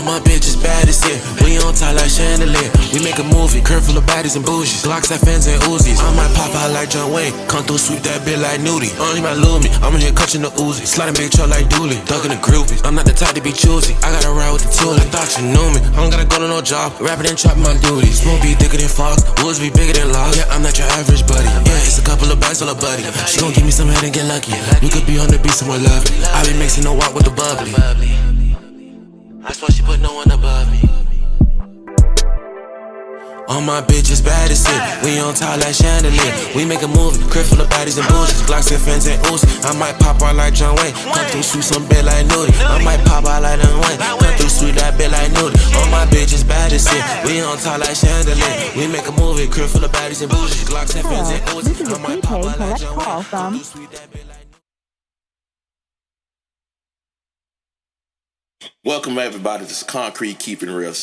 my bitches bad as shit. We on top like chandelier. We make a movie, curve full of baddies and bougies. Glocks, fans and Uzis. I might pop out like John Wayne. Come through, sweep that bitch like Nudie. Only my Lumi. I'm in here clutching the Uzi. Sliding big truck like Dooley. Ducking the groupies. I'm not the type to be choosy. I gotta ride with the tool. I thought you knew me. I don't gotta go to no job. Rapping and chopping my duties. Smoke be thicker than Fox. Woods be bigger than logs. Yeah, I'm not your average buddy. Yeah, it's a couple of bags on a buddy. She gon' give me some head and get lucky. We could be on the beat somewhere lovely. I be mixing the walk with the bubbly. That's why she put no one above me. All my bitches bad as shit. We on top like chandelier. We make a movie, crib full of baddies and bougies. Glocks and fans and Uzi. I might pop out like John Wayne. Come through, sweet some bit like Nudie. I might pop out like John Wayne. Come through, sweet that bit like Nudie. All my bitches bad as shit. We on top like chandelier. We make a movie, crib full of baddies and bougies. Glocks and fans and Uzi. This is I a might pop prepaid out like collect John call Wayne. from Come through, sweet that bit like Nudie. Welcome everybody to Concrete Keeping Real.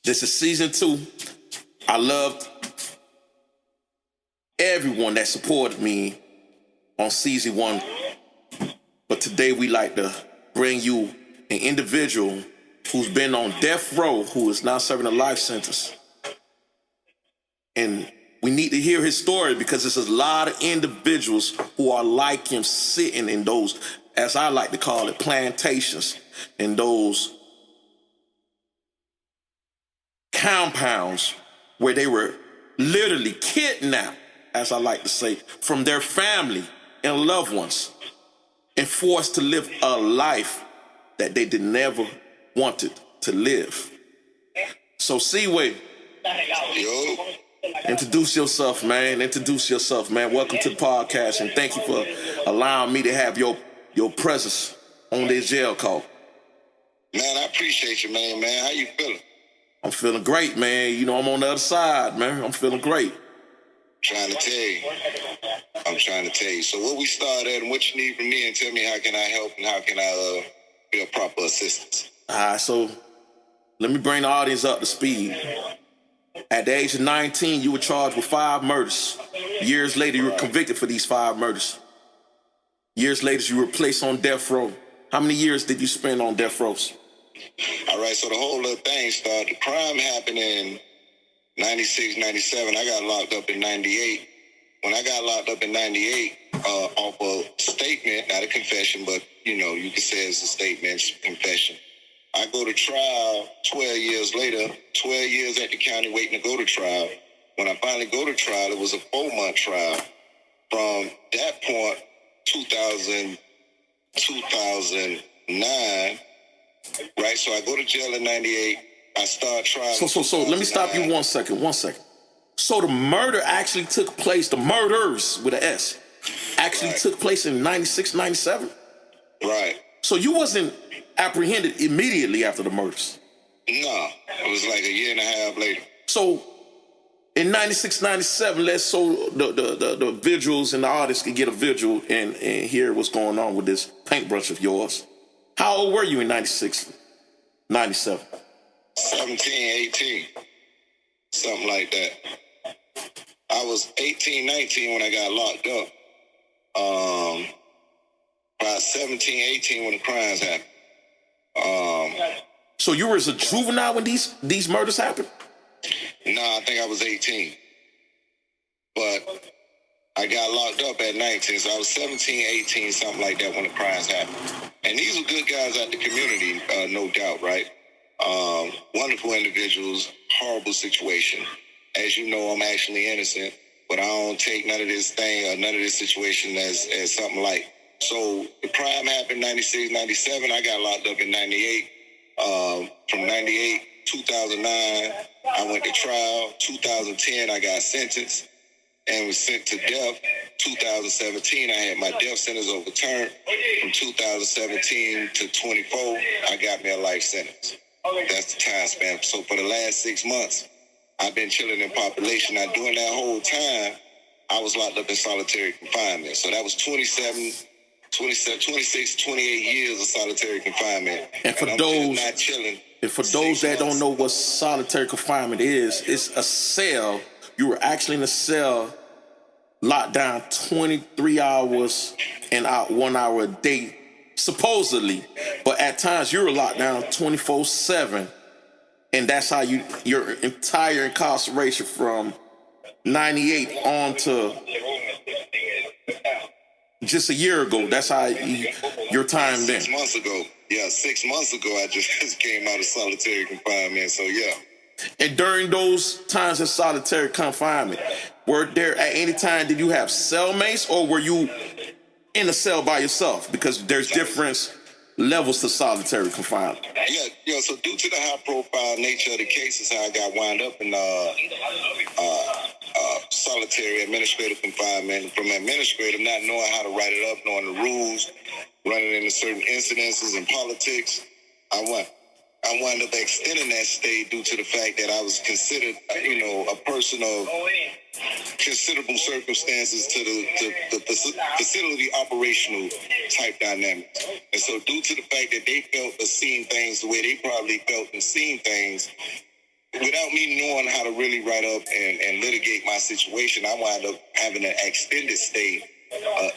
This is season 2. I loved everyone that supported me on season 1. But today we like to bring you an individual who's been on death row, who is now serving a life sentence. And we need to hear his story because there's a lot of individuals who are like him sitting in those, as I like to call it, plantations, in those compounds where they were literally kidnapped, as I like to say, from their family and loved ones and forced to live a life that they never wanted to live. So CWAY, introduce yourself, man. Welcome to the podcast, and thank you for allowing me to have your presence on this jail call. Man, I appreciate you, man. How you feeling? I'm feeling great, man. You know, I'm on the other side, man. I'm feeling great. I'm trying to tell you. So what we start at and what you need from me, and tell me how can I help and how can I get a proper assistance. All right, so let me bring the audience up to speed. At the age of 19, you were charged with 5 murders. Years later, you were convicted for these 5 murders. Years later, you were placed on death row. How many years did you spend on death rows? All right, so the whole little thing started. The crime happened in 96, 97. I got locked up in 98. When I got locked up in 98, off a statement, not a confession, but, you know, you could say it's a statement, confession. I go to trial 12 years later, 12 years at the county waiting to go to trial. When I finally go to trial, it was a 4-month trial. From that point, 2009, right? So I go to jail in 98. I start trial. So let me stop you 1 second. So the murder actually took place, the murders with an S, actually took place in 96, 97? Right. So you wasn't apprehended immediately after the murders? No, it was like a year and a half later. So in 96, 97, the visuals and the artists could get a visual and hear what's going on with this paintbrush of yours. How old were you in 96, 97? 17, 18, something like that. I was 18, 19 when I got locked up. About 17, 18 when the crimes happened. So you were as a juvenile when these murders happened? No, I think I was 18. But I got locked up at 19, so I was 17, 18, something like that when the crimes happened. And these were good guys out the community, no doubt, right? Wonderful individuals, horrible situation. As you know, I'm actually innocent, but I don't take none of this situation as something light. So the crime happened 96, 97. I got locked up in 98. From 98, 2009, I went to trial. 2010, I got sentenced and was sent to death. 2017, I had my death sentence overturned. From 2017 to 24, I got me a life sentence. That's the time span. So for the last 6 months, I've been chilling in population. Now, during that whole time, I was locked up in solitary confinement. So that was 26, 28 years of solitary confinement. And for those that don't know what solitary confinement is, it's a cell. You were actually in a cell, locked down 23 hours and out 1 hour a day, supposedly, but at times you were locked down 24/7, and that's how your entire incarceration from '98 on to just a year ago. That's how your time then. 6 months ago. Yeah, 6 months ago, I just came out of solitary confinement. So, yeah. And during those times in solitary confinement, were there at any time, did you have cellmates, or were you in a cell by yourself? Because there's different levels to solitary confinement. Yeah. So due to the high-profile nature of the cases, how I got wound up in solitary administrative confinement, from administrative, not knowing how to write it up, knowing the rules, running into certain incidences and politics, I wound up extending that stay due to the fact that I was considered, a person of considerable circumstances to the facility operational type dynamics. And so due to the fact that they felt or seen things the way they probably felt and seen things, without me knowing how to really write up and litigate my situation, I wound up having an extended stay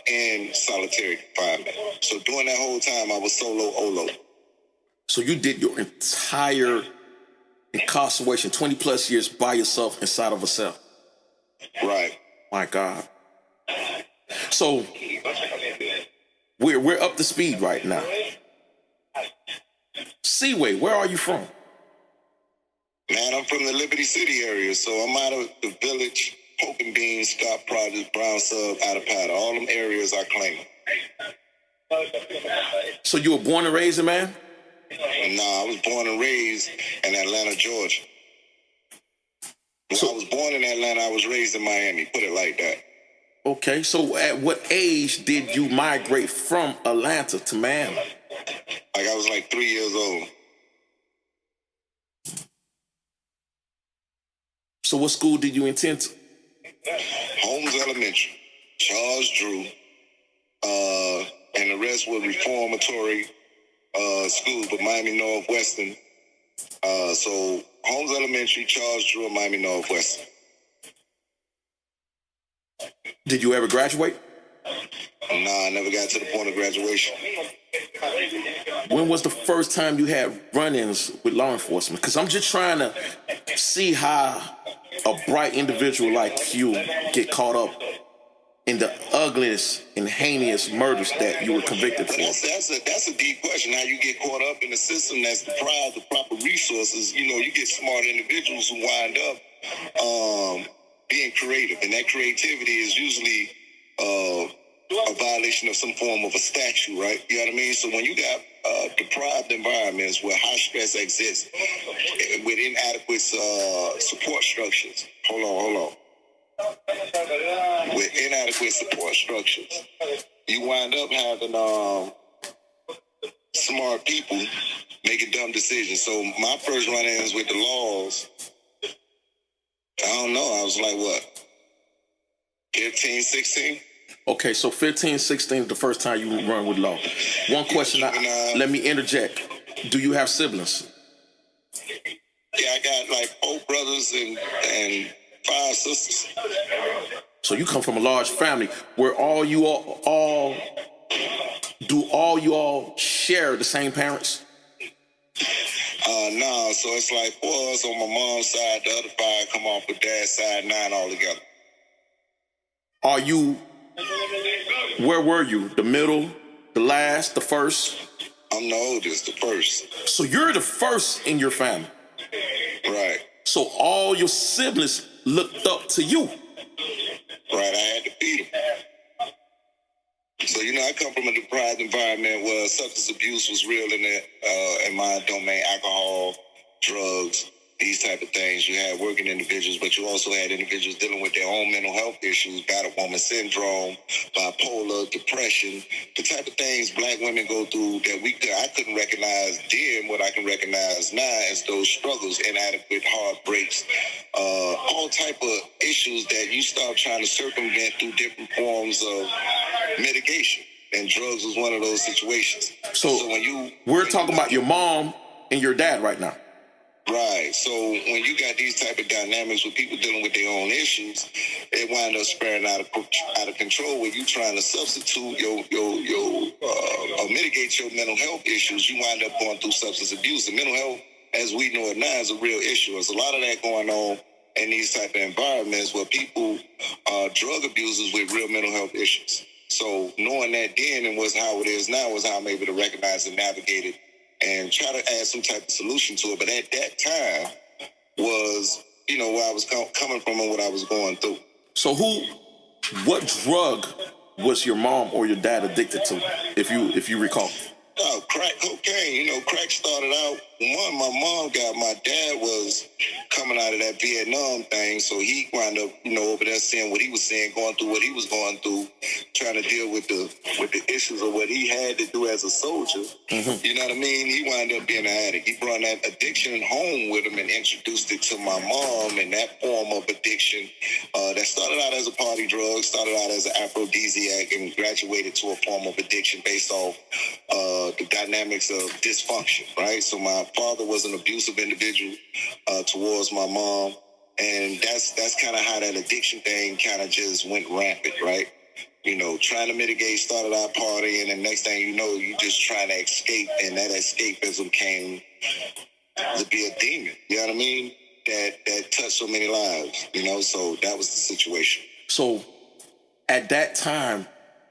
in solitary confinement. So during that whole time, I was solo olo. So you did your entire incarceration, 20 plus years by yourself inside of a cell. Right. My God. So we're up to speed right now. CWAY, where are you from? Man, I'm from the Liberty City area, so I'm out of the Village, Poke and Beans, Scott Projects, Brown Sub, out of Powder. All them areas I claim. So you were born and raised in, man? Nah, I was born and raised in Atlanta, Georgia. I was born in Atlanta, I was raised in Miami, put it like that. Okay, so at what age did you migrate from Atlanta to Miami? Like I was like 3 years old. So what school did you attend to? Holmes Elementary, Charles Drew, and the rest were reformatory schools, but Miami Northwestern. So Holmes Elementary, Charles Drew, and Miami Northwestern. Did you ever graduate? Nah, I never got to the point of graduation. When was the first time you had run-ins with law enforcement? Because I'm just trying to see how a bright individual like you get caught up in the ugliest and heinous murders that you were convicted for. That's a deep question. How you get caught up in a system that's deprived of proper resources. You get smart individuals who wind up being creative, and that creativity is usually a violation of some form of a statute, right? You know what I mean? So when you got deprived environments where high stress exists with inadequate support structures. Hold on. With inadequate support structures, you wind up having smart people making dumb decisions. So my first run-ins with the laws, I don't know, I was like, what, 15, 16? Okay, so 15, 16 is the first time you run with law. One question, let me interject. Do you have siblings? Yeah, I got like 4 brothers and 5 sisters. So you come from a large family where do all you all share the same parents? No, so it's like 4 of us on my mom's side, the other 5 come off the dad's side, 9 altogether. Where were you? The middle, the last, the first? I'm the oldest, the first. So you're the first in your family. Right. So all your siblings looked up to you. Right, I had to feed them. So, I come from a deprived environment where substance abuse was real in my domain, alcohol, drugs, these type of things. You had working individuals, but you also had individuals dealing with their own mental health issues, battered woman syndrome, bipolar, depression, the type of things black women go through that I couldn't recognize then. What I can recognize now is those struggles, inadequate heartbreaks, all type of issues that you start trying to circumvent through different forms of mitigation. And drugs was one of those situations. So we're talking about your mom and your dad right now. Right. So when you got these type of dynamics with people dealing with their own issues, it wind up spiraling out of control. When you trying to substitute or mitigate your mental health issues, you wind up going through substance abuse. And mental health, as we know it now, is a real issue. There's a lot of that going on in these type of environments where people are drug abusers with real mental health issues. So knowing that then and was how it is now was how I'm able to recognize and navigate it and try to add some type of solution to it. But at that time was, where I was coming from and what I was going through. So what drug was your mom or your dad addicted to, if you recall? Oh, crack cocaine. Crack started out, my mom got, my dad was coming out of that Vietnam thing, so he wound up, over there seeing what he was seeing, going through what he was going through, trying to deal with the issues of what he had to do as a soldier. Mm-hmm. You know what I mean? He wound up being an addict. He brought that addiction home with him and introduced it to my mom, and that form of addiction that started out as a party drug, started out as an aphrodisiac, and graduated to a form of addiction based off the dynamics of dysfunction, right? So my father was an abusive individual towards my mom, and that's kind of how that addiction thing kind of just went rampant, right? Trying to mitigate, started out partying, and next thing you know, you just trying to escape, and that escapism came to be a demon, you know what I mean? That touched so many lives, so that was the situation. So at that time,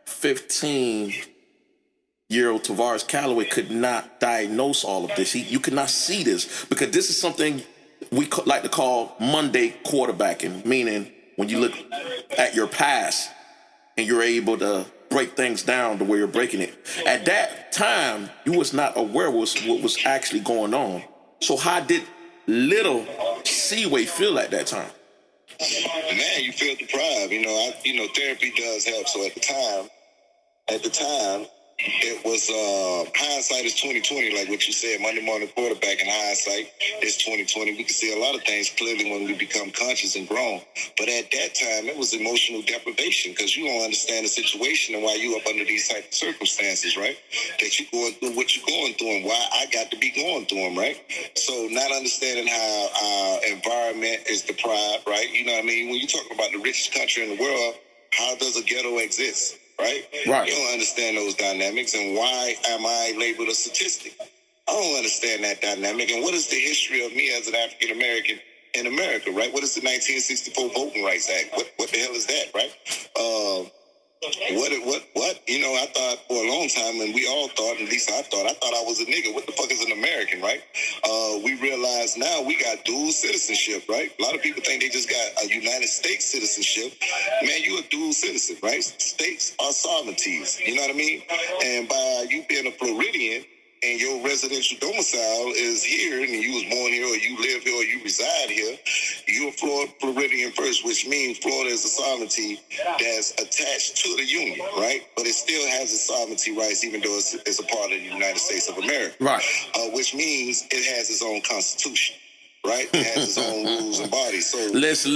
15-year-old Tavares Colloway could not diagnose all of this. You could not see this because this is something we like to call Monday quarterbacking, meaning when you look at your past and you're able to break things down the way you're breaking it. At that time, you was not aware of what was actually going on. So how did little CWAY feel at that time? Man, you feel deprived. Therapy does help. So at the time, it was hindsight is 2020, like what you said. Monday morning quarterback in hindsight is 2020. We can see a lot of things clearly when we become conscious and grown. But at that time, it was emotional deprivation because you don't understand the situation and why you up under these type of circumstances, right? That you going through what you're going through and why I got to be going through them, right? So not understanding how our environment is deprived, right? You know what I mean? When you talk about the richest country in the world, how does a ghetto exist? Right? You don't understand those dynamics, and why am I labeled a statistic? I don't understand that dynamic, and what is the history of me as an African American in America, right? What is the 1964 Voting Rights Act? What the hell is that, right? What? I thought for a long time, and we all thought, at least I thought I was a nigga. What the fuck is an American, right? We realize now we got dual citizenship, right? A lot of people think they just got a United States citizenship. Man, you a dual citizen, right? States are sovereignties, you know what I mean? And by you being a Floridian, and your residential domicile is here, and you was born here, or you live here, or you reside here, you're a Floridian first, which means Florida is a sovereignty that's attached to the Union, right? But it still has its sovereignty rights, even though it's a part of the United States of America. Right. Which means it has its own constitution. Right? It has its own rules and bodies. So listen.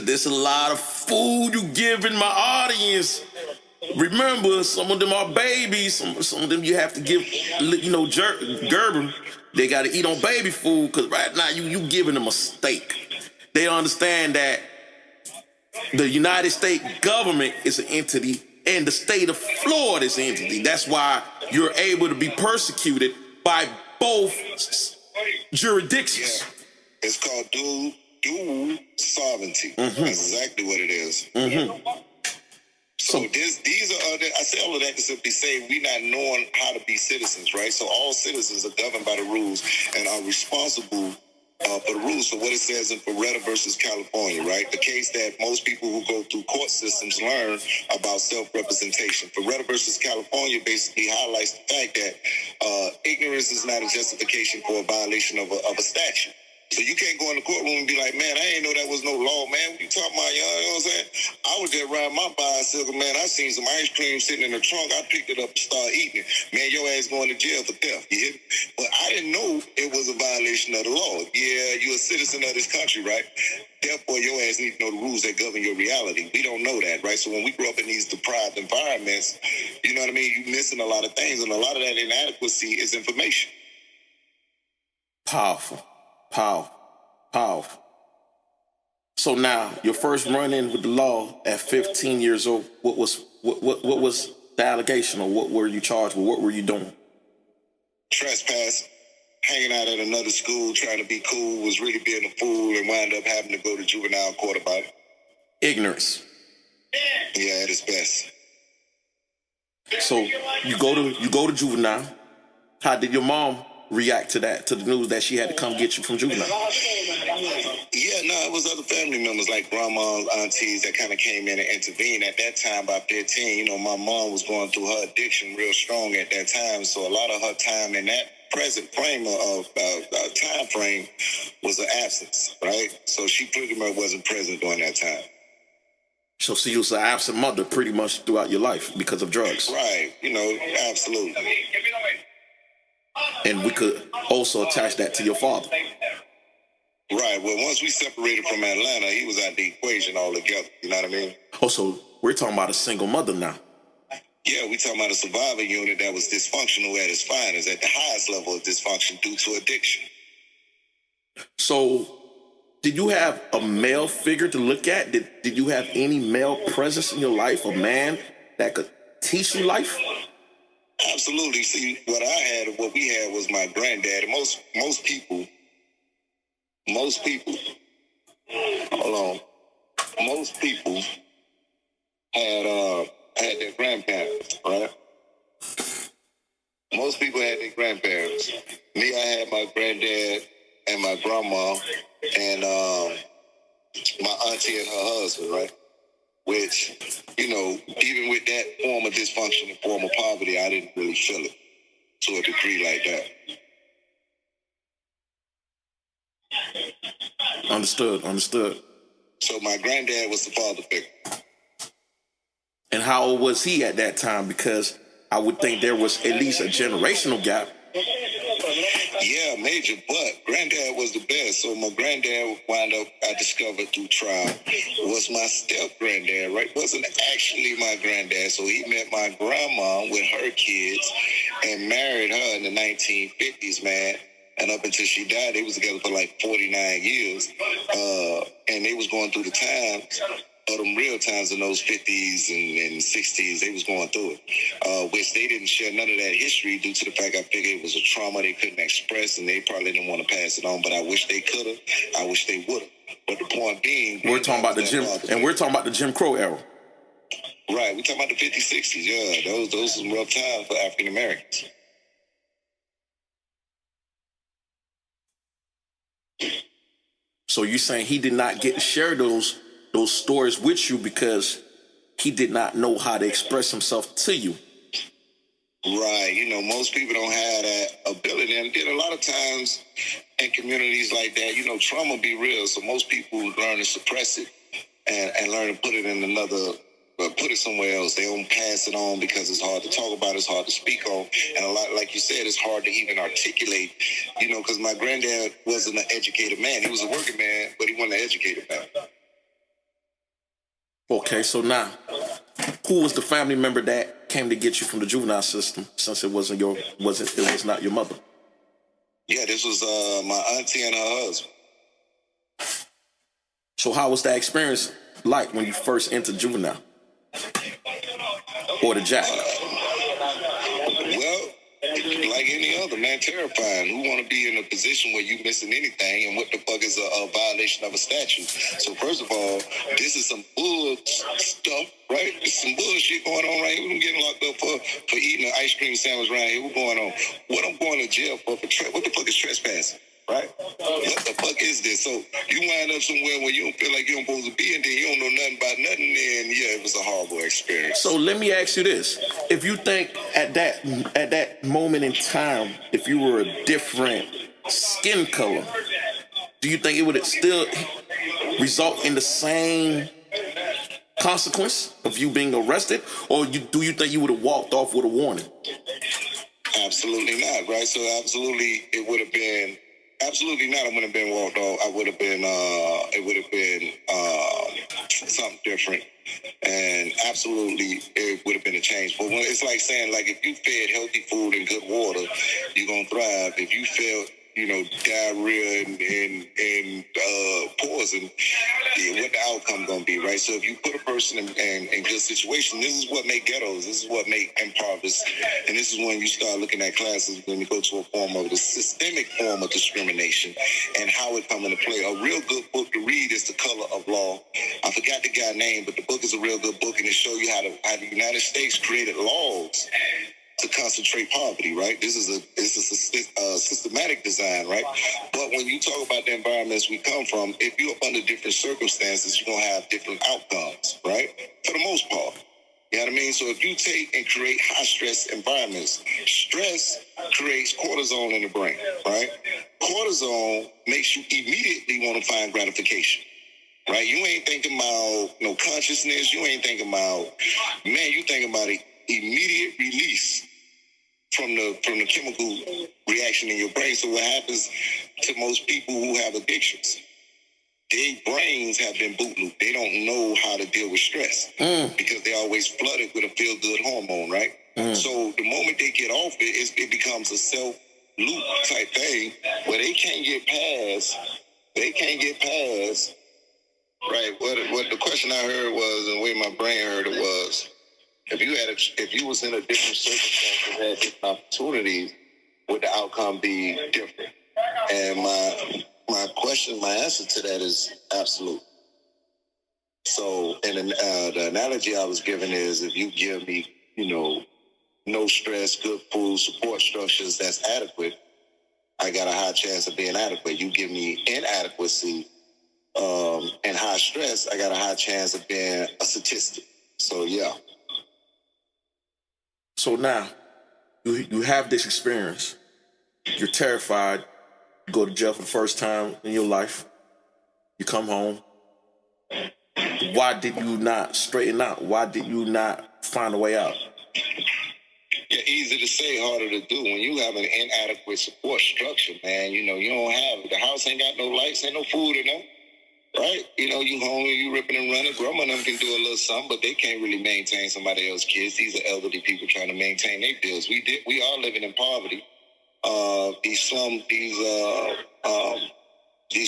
There's a lot of food you giving my audience. Remember, some of them are babies. Some of them you have to give, Gerber. They got to eat on baby food because right now you giving them a steak. They understand that the United States government is an entity and the state of Florida is an entity. That's why you're able to be persecuted by both jurisdictions. Yeah. It's called dual sovereignty. Mm-hmm. That's exactly what it is. Mm-hmm. So these are, I say all of that to simply say we not knowing how to be citizens, right? So all citizens are governed by the rules and are responsible for the rules. So what it says in Beretta versus California, right? The case that most people who go through court systems learn about self-representation. Beretta versus California basically highlights the fact that ignorance is not a justification for a violation of a statute. So you can't go in the courtroom and be like, man, I ain't know that was no law, man. What you talking about, you know what I'm saying? I was there riding my bicycle, man. I seen some ice cream sitting in the trunk. I picked it up and started eating it. Man, your ass going to jail for theft, you hear me? But I didn't know it was a violation of the law. Yeah, you're a citizen of this country, right? Therefore, your ass needs to know the rules that govern your reality. We don't know that, right? So when we grow up in these deprived environments, you know what I mean? You're missing a lot of things, and a lot of that inadequacy is information. Powerful. Powerful. So now, your first run-in with the law at 15 years old, what was the allegation, or what were you charged with? What were you doing? Trespass, hanging out at another school, trying to be cool, was really being a fool, and wound up having to go to juvenile court about it. Ignorance. Yeah, at its best. So you go to juvenile. How did your mom react to that, to the news that she had to come get you from juvenile? Yeah, no, it was other family members like grandmas, aunties that kind of came in and intervened. At that time, by 15, you know, my mom was going through her addiction real strong at that time. So a lot of her time in that present frame of time frame was an absence, right? So she pretty much wasn't present during that time. So she was an absent mother pretty much throughout your life because of drugs. Right, you know, absolutely. And we could also attach that to your father. Right. Well, once we separated from Atlanta, he was out the equation altogether. You know what I mean? Oh, so we're talking about a single mother now. Yeah, we talking about a survivor unit that was dysfunctional at its finest, at the highest level of dysfunction due to addiction. So did you have a male figure to look at? Did you have any male presence in your life, a man that could teach you life? Absolutely. See, what we had was my granddad. Most people, had their grandparents, right? Most people had their grandparents. Me, I had my granddad and my grandma and my auntie and her husband, right? Which, you know, even with that form of dysfunction and form of poverty, I didn't really feel it to a degree like that. Understood. So my granddad was the father figure. And how old was he at that time? Because I would think there was at least a generational gap. Yeah, major, but granddad was the best. So my granddad wound up, I discovered through trial, was my step-granddad, right? Wasn't actually my granddad. So he met my grandma with her kids and married her in the 1950s, man. And up until she died, they was together for like 49 years. And they was going through the times, or them real times in those 50s and 60s, they was going through it, which they didn't share none of that history due to the fact I figured it was a trauma they couldn't express, and they probably didn't want to pass it on, but I wish they could have. I wish they would have. But the point being... We're talking about the Jim Crow era. Right, we're talking about the 50s, 60s, yeah. Those are some rough times for African Americans. So you're saying he did not get to share those stories with you because he did not know how to express himself to you? Right. You know, most people don't have that ability. And then a lot of times in communities like that, you know, trauma be real. So most people learn to suppress it and learn to put it in put it somewhere else. They don't pass it on because it's hard to talk about, it's hard to speak on. And a lot, like you said, it's hard to even articulate, you know, because my granddad wasn't an educated man. He was a working man, but he wasn't an educated man. Okay, so now, who was the family member that came to get you from the juvenile system, since it was not your mother? Yeah, this was my auntie and her husband. So how was that experience like when you first entered juvenile? Or the jack? Well, like any other, man, terrifying. Who want to be in a position where you missing anything, and what the fuck is a violation of a statute? So first of all, this is some bull stuff, right? This is some bullshit going on right here. I'm getting locked up for eating an ice cream sandwich right here. What's going on? What I'm going to jail for what the fuck is trespassing? Right? What the fuck is this? So you wind up somewhere where you don't feel like you're supposed to be, and then you don't know nothing about nothing, and yeah, it was a horrible experience. So let me ask you this. If you think at that moment in time, if you were a different skin color, do you think it would still result in the same consequence of you being arrested? Or do you think you would have walked off with a warning? Absolutely not, right? So absolutely it would have been... Absolutely not. I wouldn't have been walked off. It would have been something different. And absolutely it would have been a change. But when it's like saying, like, if you fed healthy food and good water, you're going to thrive. If you fed diarrhea and poison, what the outcome going to be, right? So if you put a person in good situation, this is what make ghettos, this is what make impoverished, and this is when you start looking at classes, when you go to a form of the systemic form of discrimination and how it come into play. A real good book to read is The Color of Law. I forgot the guy's name, but the book is a real good book, and it shows you how the United States created laws to concentrate poverty, right? This is a systematic design, right? But when you talk about the environments we come from, if you're up under different circumstances, you're going to have different outcomes, right? For the most part. You know what I mean? So if you take and create high-stress environments, stress creates cortisol in the brain, right? Cortisol makes you immediately want to find gratification, right? You ain't thinking about no consciousness. You ain't thinking about, man, you thinking about immediate release from the chemical reaction in your brain. So what happens to most people who have addictions? Their brains have been boot looped. They don't know how to deal with stress because they're always flooded with a feel-good hormone, right? So the moment they get off it becomes a self-loop type thing where they can't get past, right? What the question I heard was, and the way my brain heard it was, if you was in a different circumstance and had different opportunities, would the outcome be different? And my answer to that is absolute. So, and the analogy I was given is, if you give me, no stress, good food, support structures that's adequate, I got a high chance of being adequate. You give me inadequacy and high stress, I got a high chance of being a statistic. So, yeah. So now, you have this experience. You're terrified. You go to jail for the first time in your life. You come home. Why did you not straighten out? Why did you not find a way out? Yeah, easy to say, harder to do. When you have an inadequate support structure, man, you don't have, the house ain't got no lights, ain't no food in them. Right? You hungry, you ripping and running. Grandma and them can do a little something, but they can't really maintain somebody else's kids. These are elderly people trying to maintain their bills. We are living in poverty. These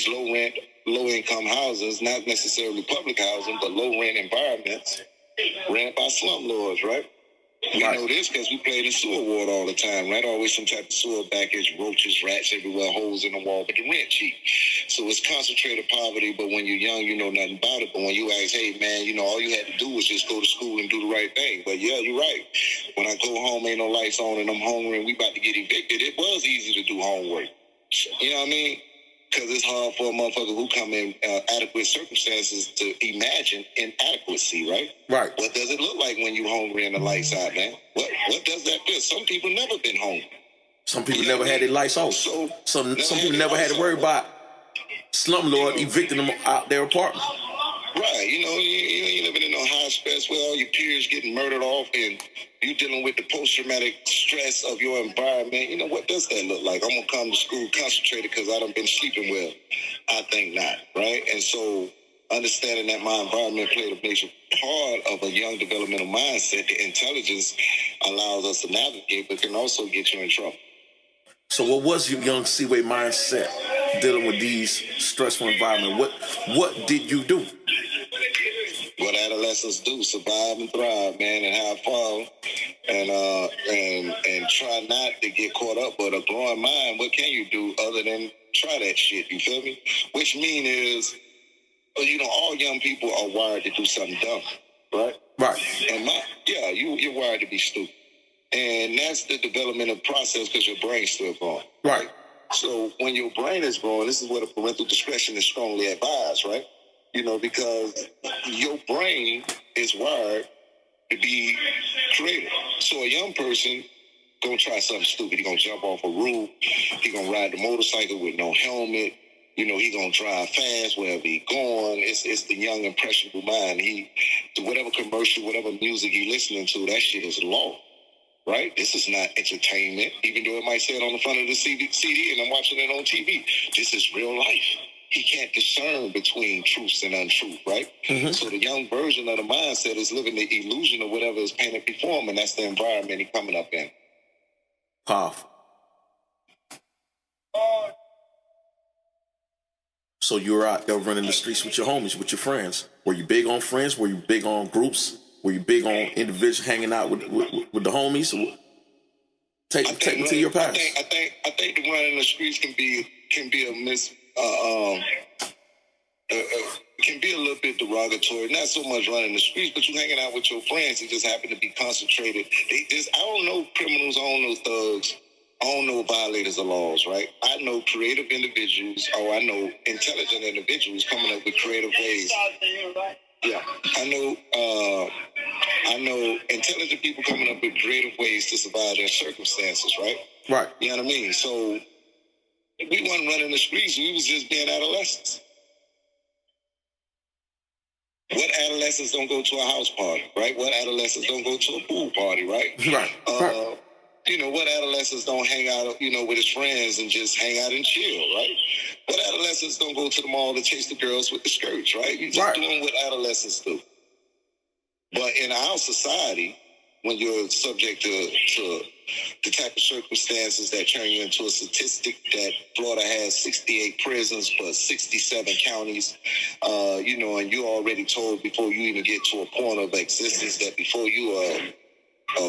low rent, low income houses, not necessarily public housing, but low rent environments, ran by slumlords, right? We know this because we played in sewer ward all the time, right? Always some type of sewer baggage, roaches, rats everywhere, holes in the wall, but the rent cheap. So it's concentrated poverty, but when you're young, you know nothing about it. But when you ask, hey, man, all you had to do was just go to school and do the right thing. But yeah, you're right. When I go home, ain't no lights on and I'm hungry and we about to get evicted, it was easy to do homework. You know what I mean? Because it's hard for a motherfucker who come in adequate circumstances to imagine inadequacy, right? Right. What does it look like when you hungry and the lights out, man? What does that feel? Some people never been hungry. Some people never had their lights off. So some people never had to worry about slumlord evicting them out their apartment. Right. You ain't living in no high stress where all your peers getting murdered off and you dealing with the post-traumatic stress of your environment. What does that look like? I'm going to come to school concentrated because I done been sleeping well. I think not, right? And so understanding that my environment played a major part of a young developmental mindset, the intelligence allows us to navigate, but can also get you in trouble. So what was your young CWAY mindset dealing with these stressful environments? What did you do? What adolescents do, survive and thrive, man, and have fun, and try not to get caught up. But a growing mind, what can you do other than try that shit? You feel me? Which mean is, all young people are wired to do something dumb, right? Right. And you're wired to be stupid, and that's the developmental process because your brain's still growing. Right. So when your brain is growing, this is where the parental discretion is strongly advised, right? Because your brain is wired to be creative. So a young person gonna try something stupid. He gonna jump off a roof. He gonna ride the motorcycle with no helmet. He gonna drive fast wherever he going. It's the young impressionable mind. Whatever commercial, whatever music he listening to, that shit is law. Right? This is not entertainment, even though it might say it on the front of the CD and I'm watching it on TV. This is real life. He can't discern between truths and untruth, right? Mm-hmm. So the young version of the mindset is living the illusion of whatever is painted before him, and that's the environment he's coming up in. Powerful. So you were out there running the streets with your homies, with your friends. Were you big on friends? Were you big on groups? Were you big on individuals hanging out with the homies? Take me to your past. I think the running the streets can be can be a little bit derogatory. Not so much running the streets, but you hanging out with your friends. It just happen to be concentrated. I don't know criminals. I don't know thugs. I don't know violators of laws, right? I know creative individuals, or I know intelligent individuals coming up with creative ways. Yeah, I know intelligent people coming up with creative ways to survive their circumstances, right? Right. You know what I mean? So we wasn't running the streets. We was just being adolescents. What adolescents don't go to a house party, right? What adolescents don't go to a pool party, right? Right. You know, what adolescents don't hang out, with his friends and just hang out and chill, right? What adolescents don't go to the mall to chase the girls with the skirts, right? You're just doing what adolescents do. But in our society, when you're subject to the type of circumstances that turn you into a statistic that Florida has 68 prisons but 67 counties, and you're already told before you even get to a point of existence that before you are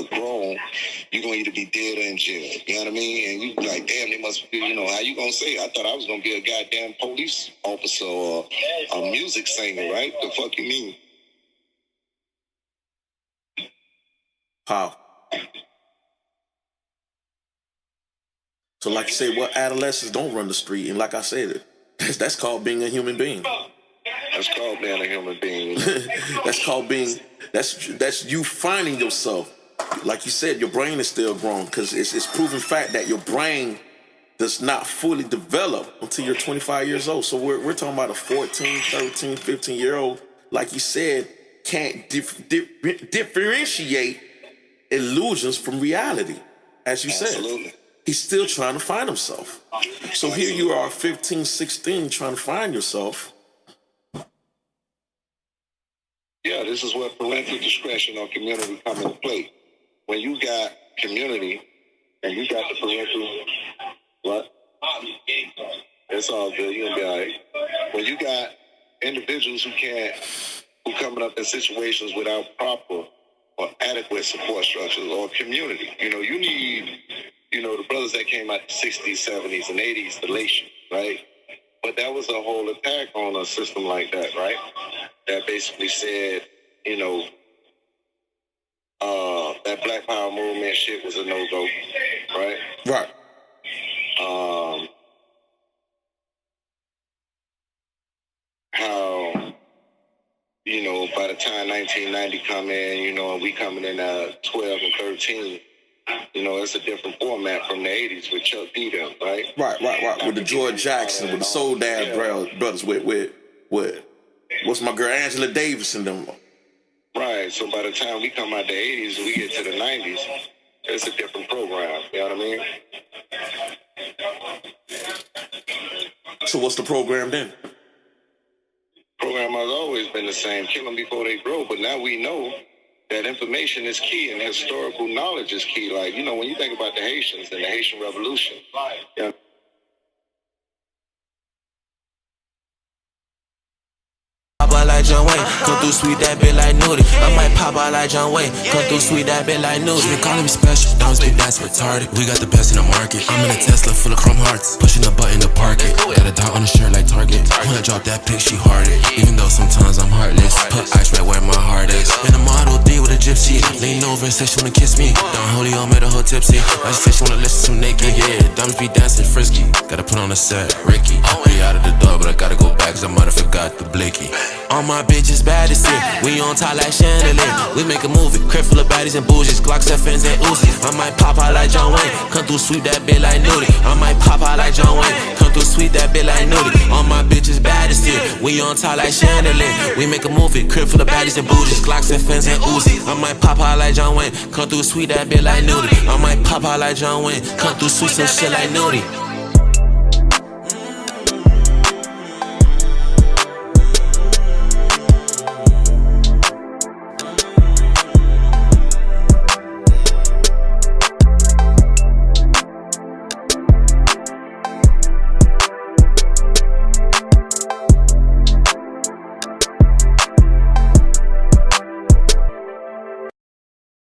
grown, you're going to either be dead or in jail. You know what I mean? And you be like, damn, they must be, how you going to say? I thought I was going to be a goddamn police officer or a music singer, right? The fuck you mean? How? So like you said, what adolescents don't run the street, and like I said, that's called being a human being. That's called being a human being. That's you finding yourself. Like you said, your brain is still growing, because it's proven fact that your brain does not fully develop until you're 25 years old. So we're talking about a 14, 13, 15-year-old, like you said, can't differentiate illusions from reality, as you Absolutely. said. He's still trying to find himself. So here you are, 15, 16, trying to find yourself. Yeah, this is where parental discretion or community come into play. When you got community and you got the parental, what? It's all good. You're gonna be all right. When you got individuals who coming up in situations without proper or adequate support structures or community, you need, the brothers that came out the 60s, 70s, and 80s, the Lation, right? But that was a whole attack on a system like that, right? That basically said, that Black Power movement shit was a no-go, right? Right. How, by the time 1990 come in, and we coming in at 12 and 13, it's a different format from the 80s with Chuck D them, right? Right. With the George Jackson, with the Soul Dad brothers, with what's my girl, Angela Davis and them. Right, so by the time we come out the 80s and we get to the 90s, it's a different program, you know what I mean? So what's the program then? Program has always been the same, kill them before they grow, but now we know that information is key and historical knowledge is key. Like, when you think about the Haitians and the Haitian Revolution, Like John Wayne, come through sweet that bit like Nudie. I might pop out like John Wayne, come through sweet that bit like Nudie. They calling me special, don't speak that's retarded. We got the best in the market. I'm in a Tesla full of chrome hearts, pushing the button to park it. Got a dot on the shirt like Target. When I drop that pic, she hearted. Even though sometimes I'm heartless, put ice right where my heart is. In a Model D with a gypsy, lean over and say she wanna kiss me. Don Julio made a whole tipsy. I say she wanna listen to naked. Yeah, diamonds be dancing frisky. Gotta put on a set, Ricky. Be out of the door, but I gotta go back 'cause I might have forgot the blicky. All my bitches bad as shit. We on top like chandelier. We make a movie, crib full of baddies and bougies, Glocks, FNs, and Uzis. I might pop out like John Wayne, come through sweep that bit like Nudie. I might pop out like John Wayne, come through sweep that bit like Nudie. All my bitches bad as shit. We on top like chandelier. We make a movie, crib full of baddies and bougies, Glocks, FNs, and Uzis. I might pop out like John Wayne, come through sweep that bit like Nudie. I might pop out like John Wayne, come through sweep some shit like Nudie.